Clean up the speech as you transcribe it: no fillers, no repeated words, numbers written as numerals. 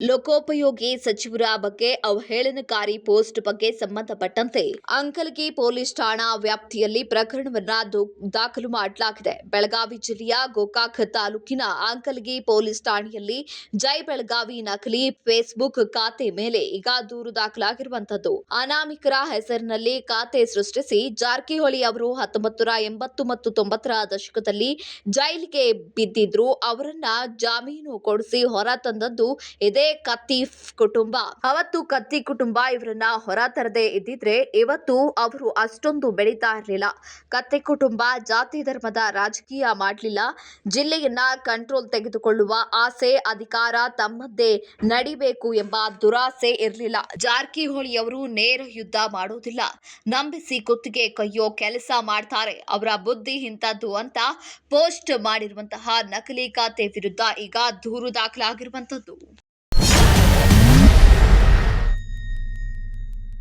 ಲೋಕೋಪಯೋಗಿ ಸಚಿವರ ಬಗ್ಗೆ ಅವಹೇಳನಕಾರಿ ಪೋಸ್ಟ್ ಬಗ್ಗೆ ಸಂಬಂಧಪಟ್ಟಂತೆ ಅಂಕಲಗಿ ಪೊಲೀಸ್ ಠಾಣಾ ವ್ಯಾಪ್ತಿಯಲ್ಲಿ ಪ್ರಕರಣವನ್ನು ದಾಖಲು ಮಾಡಲಾಗಿದೆ. ಬೆಳಗಾವಿ ಜಿಲ್ಲೆಯ ಗೋಕಾಕ್ ತಾಲೂಕಿನ ಅಂಕಲಗಿ ಪೊಲೀಸ್ ಠಾಣೆಯಲ್ಲಿ ಜೈ ಬೆಳಗಾವಿ ನಕಲಿ ಫೇಸ್ಬುಕ್ ಖಾತೆ ಮೇಲೆ ಈಗ ದೂರು ದಾಖಲಾಗಿರುವಂತದ್ದು. ಅನಾಮಿಕರ ಹೆಸರಿನಲ್ಲಿ ಖಾತೆ ಸೃಷ್ಟಿಸಿ ಜಾರಕಿಹೊಳಿ ಅವರು 1980 ಮತ್ತು 90ರ ದಶಕದಲ್ಲಿ ಜೈಲಿಗೆ ಬಿದ್ದಿದ್ರು. ಅವರನ್ನ ಜಾಮೀನು ಕೊಡಿಸಿ ಹೊರ ತಂದದ್ದು ಇದೇ ಕತ್ತಿ ಕುಟುಂಬ. ಅವತ್ತು ಕತ್ತಿ ಕುಟುಂಬ ಇವರನ್ನ ಹೊರ ತರದೇ ಇದ್ದಿದ್ರೆ ಇವತ್ತು ಅವರು ಅಷ್ಟೊಂದು ಬೆಳೀತಾ ಇರಲಿಲ್ಲ. ಕತ್ತಿ ಕುಟುಂಬ ಜಾತಿ ಧರ್ಮದ ರಾಜಕೀಯ ಮಾಡಲಿಲ್ಲ. ಜಿಲ್ಲೆಯನ್ನ ಕಂಟ್ರೋಲ್ ತೆಗೆದುಕೊಳ್ಳುವ ಆಸೆ, ಅಧಿಕಾರ ತಮ್ಮದೇ ನಡಿಬೇಕು ಎಂಬ ದುರಾಸೆ ಇರಲಿಲ್ಲ. ಜಾರಕಿಹೊಳಿ ಅವರು ನೇರ ಯುದ್ಧ ಮಾಡೋದಿಲ್ಲ, ನಂಬಿಸಿ ಕುತ್ತಿಗೆ ಕೈಯೋ ಕೆಲಸ ಮಾಡ್ತಾರೆ. ಅವರ ಬುದ್ಧಿ ಇಂಥದ್ದು ಅಂತ ಪೋಸ್ಟ್ ಮಾಡಿರುವಂತಹ ನಕಲಿ ಖಾತೆ ವಿರುದ್ಧ ಈಗ ದೂರು ದಾಖಲಾಗಿರುವಂತದ್ದು.